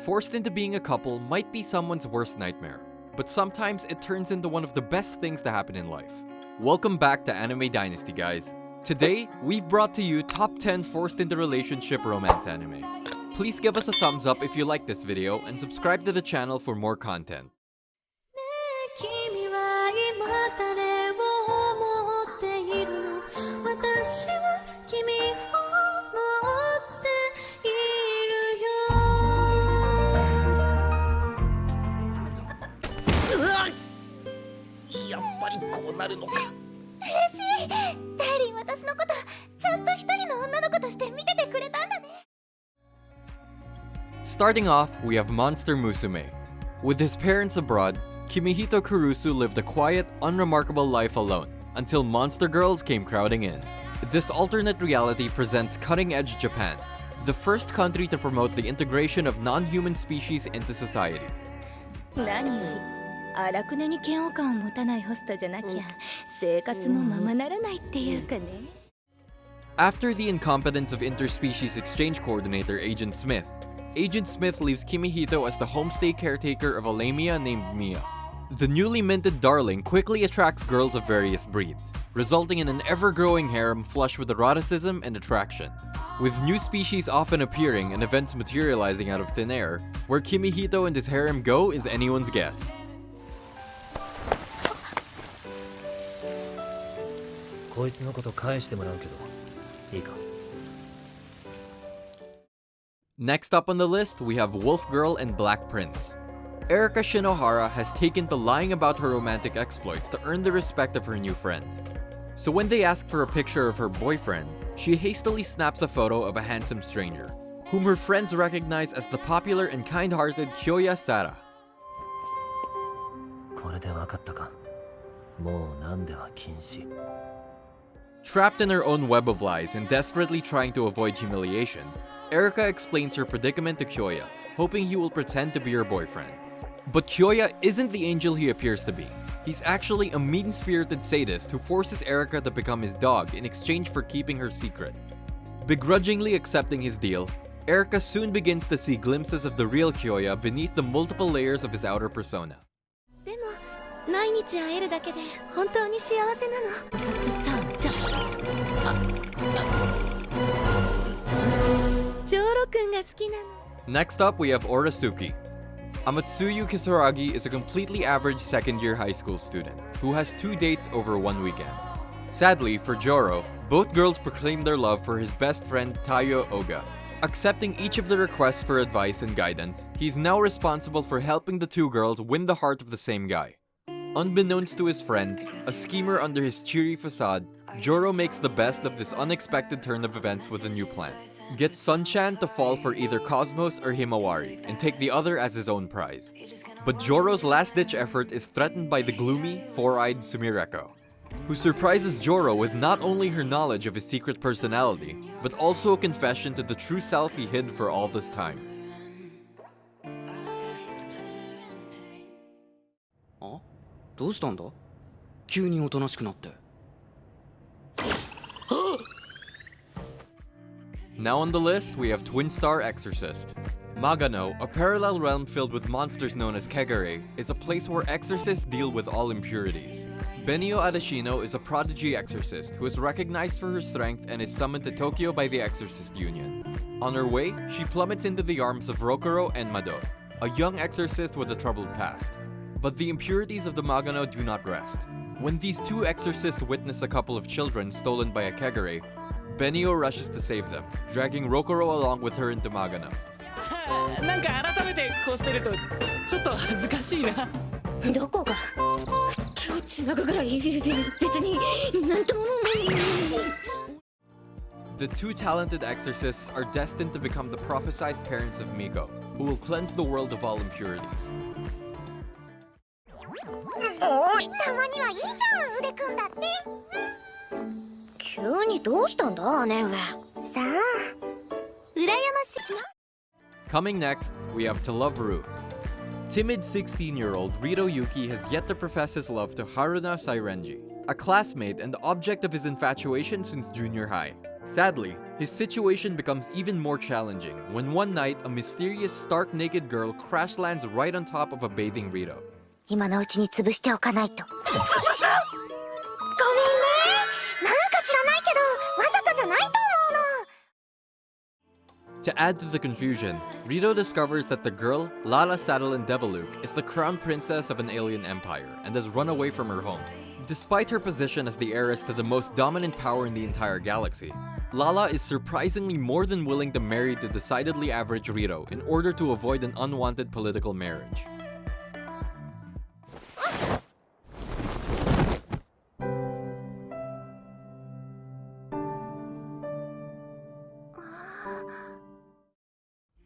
Forced into being a couple might be someone's worst nightmare, but sometimes it turns into one of the best things to happen in life. Welcome back to Anime Dynasty, guys. Today, we've brought to you top 10 forced into relationship romance anime. Please give us a thumbs up if you like this video and subscribe to the channel for more content. Starting off, we have Monster Musume. With his parents abroad, Kimihito Kurusu lived a quiet, unremarkable life alone, until monster girls came crowding in. This alternate reality presents cutting-edge Japan, the first country to promote the integration of non-human species into society. After the incompetence of interspecies exchange coordinator Agent Smith, Agent Smith leaves Kimihito as the homestay caretaker of a lamia named Mia. The newly minted darling quickly attracts girls of various breeds, resulting in an ever-growing harem flush with eroticism and attraction. With new species often appearing and events materializing out of thin air, where Kimihito and his harem go is anyone's guess. Next up on the list, we have Wolf Girl and Black Prince. Erika Shinohara has taken to lying about her romantic exploits to earn the respect of her new friends. So when they ask for a picture of her boyfriend, she hastily snaps a photo of a handsome stranger, whom her friends recognize as the popular and kind-hearted Kyoya Sara. Trapped in her own web of lies and desperately trying to avoid humiliation, Erika explains her predicament to Kyoya, hoping he will pretend to be her boyfriend. But Kyoya isn't the angel he appears to be. He's actually a mean-spirited sadist who forces Erika to become his dog in exchange for keeping her secret. Begrudgingly accepting his deal, Erika soon begins to see glimpses of the real Kyoya beneath the multiple layers of his outer persona. Next up, we have Orasuki. Amatsuyu Kisaragi is a completely average second-year high school student who has 2 dates over 1 weekend. Sadly, for Joro, both girls proclaim their love for his best friend Taiyo Oga. Accepting each of the requests for advice and guidance, he's now responsible for helping the two girls win the heart of the same guy. Unbeknownst to his friends, a schemer under his cheery facade, Joro makes the best of this unexpected turn of events with a new plan. Get Sunchan to fall for either Cosmos or Himawari, and take the other as his own prize. But Joro's last-ditch effort is threatened by the gloomy, four-eyed Sumireko, who surprises Joro with not only her knowledge of his secret personality, but also a confession to the true self he hid for all this time. Now on the list, we have Twin Star Exorcist. Magino, a parallel realm filled with monsters known as Kakera, is a place where exorcists deal with all impurities. Benio Adashino is a prodigy exorcist who is recognized for her strength and is summoned to Tokyo by the Exorcist Union. On her way, she plummets into the arms of Rokuro and Mado, a young exorcist with a troubled past. But the impurities of the Magino do not rest. When these two exorcists witness a couple of children stolen by a Kakera, Benio rushes to save them, dragging Rokuro along with her into Magino. The two talented exorcists are destined to become the prophesied parents of Miko, who will cleanse the world of all impurities. Coming next, we have To Love Ru. Timid 16-year-old Rito Yuki has yet to profess his love to Haruna Sairenji, a classmate and the object of his infatuation since junior high. Sadly, His situation becomes even more challenging when one night a mysterious stark naked girl crash lands right on top of a bathing Rito. 今のうちに潰しておかないと。潰す？ごめんね。なんか知らないけど、わざとじゃないと思うの。To add to the confusion, Rito discovers that the girl, Lala Saddle and Deviluke, is the crown princess of an alien empire and has run away from her home. Despite her position as the heiress to the most dominant power in the entire galaxy, Lala is surprisingly more than willing to marry the decidedly average Rito in order to avoid an unwanted political marriage.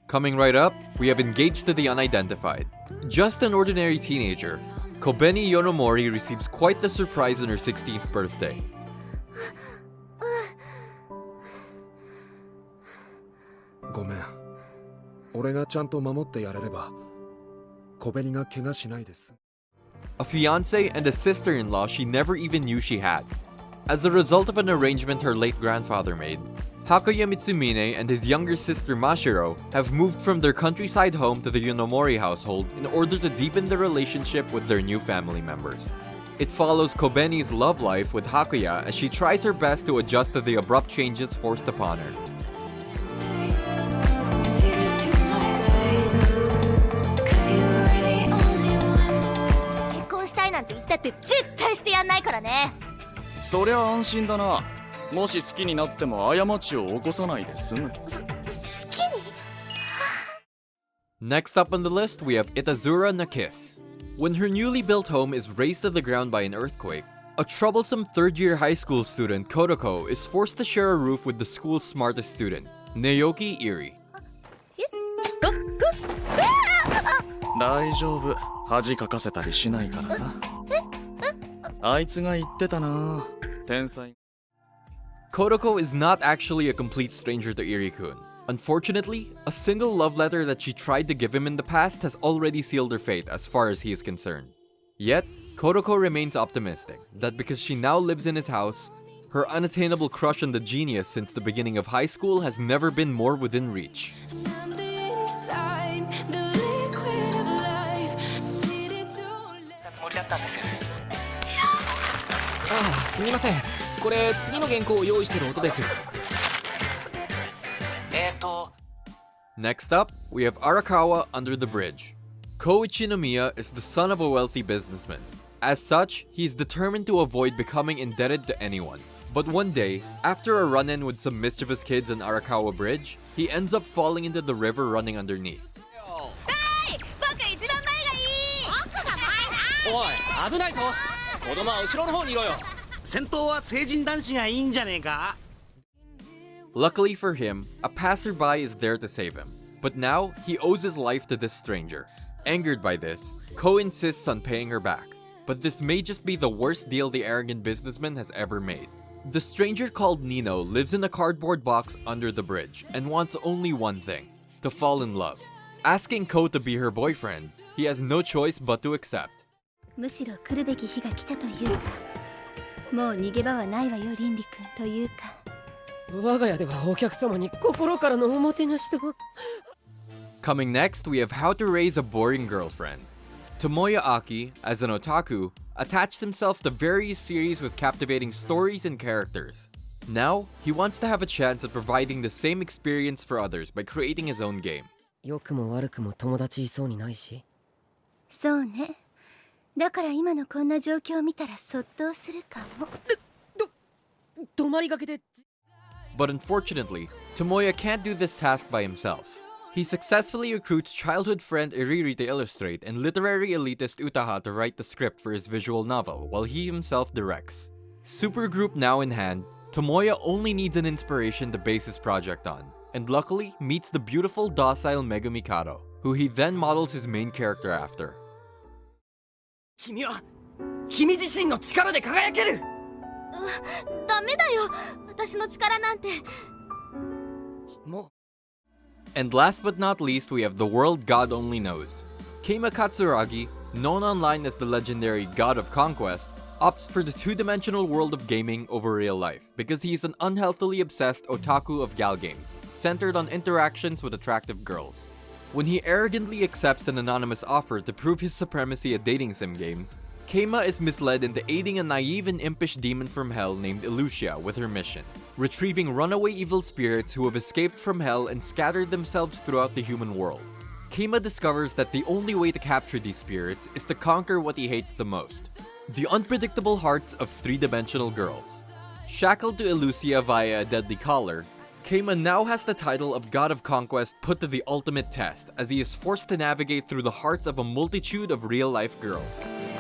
Coming right up, we have Engaged to the Unidentified. Just an ordinary teenager, Kobeni Yonomori receives quite the surprise on her 16th birthday. ごめん。俺がちゃんと守ってやれれば、小紅が怪我しないです。 A fiancé and a sister-in-law she never even knew she had. As a result of an arrangement her late grandfather made, Hakuya Mitsumine and his younger sister Mashiro have moved from their countryside home to the Yonomori household in order to deepen their relationship with their new family members. It follows Kobeni's love life with Hakuya as she tries her best to adjust to the abrupt changes forced upon her. Next up on the list, we have Itazura Nakis. When her newly built home is razed to the ground by an earthquake, a troublesome third-year high school student, Kodoko, is forced to share a roof with the school's smartest student, Naoki Iri. 大丈夫。恥かかせたりしないからさ。あいつが言ってたな。天才。 Kodoko is not actually a complete stranger to Iri-kun. Unfortunately, a single love letter that she tried to give him in the past has already sealed her fate as far as he is concerned. Yet, Kodoko remains optimistic that because she now lives in his house, her unattainable crush on the genius since the beginning of high school has never been more within reach. すみません。これ次の原稿を用意してる音です。Next up, we have Arakawa under the bridge. Koichi Nomiya is the son of a wealthy businessman. As such, he is determined to avoid becoming indebted to anyone. But one day, after a run-in with some mischievous kids on Arakawa Bridge, he ends up falling into the river running underneath. おい、危ないぞ。子供は後ろの方にいろよ。先頭は成人男子がいいんじゃねえか。 Luckily for him, a passerby is there to save him. But now, he owes his life to this stranger. Angered by this, Ko insists on paying her back. But this may just be the worst deal the arrogant businessman has ever made. The stranger called Nino lives in a cardboard box under the bridge and wants only one thing: to fall in love. Asking Ko to be her boyfriend, he has no choice but to accept. むしろ来るべき日が来たというか、もう逃げ場はないわよ、倫理君というか。我が家ではお客様に心からのおもてなしと。Coming next, we have How to Raise a Boring Girlfriend. Tomoya Aki, as an otaku, attached himself to various series with captivating stories and characters. Now, he wants to have a chance at providing the same experience for others by creating his own game. 良くも悪くも友達いそうにないし。そうね。だから今のこんな状況を見たらそっとするかも。止まりがけで。But unfortunately, Tomoya can't do this task by himself. He successfully recruits childhood friend Iriri to illustrate and literary elitist Utaha to write the script for his visual novel, while he himself directs. Supergroup now in hand, Tomoya only needs an inspiration to base his project on, and luckily meets the beautiful docile Megumi Kado, who he then models his main character after. 君は君自身の力で輝ける。ダメだよ、私の力なんて。もう。And last but not least, we have the world God only knows. Keima Katsuragi, known online as the legendary God of Conquest, opts for the two-dimensional world of gaming over real life because he is an unhealthily obsessed otaku of gal games, centered on interactions with attractive girls. When he arrogantly accepts an anonymous offer to prove his supremacy at dating sim games, Keima is misled into aiding a naive and impish demon from hell named Elucia with her mission, retrieving runaway evil spirits who have escaped from hell and scattered themselves throughout the human world. Keima discovers that the only way to capture these spirits is to conquer what he hates the most: the unpredictable hearts of three-dimensional girls. Shackled to Elucia via a deadly collar, Keima now has the title of God of Conquest put to the ultimate test as he is forced to navigate through the hearts of a multitude of real-life girls.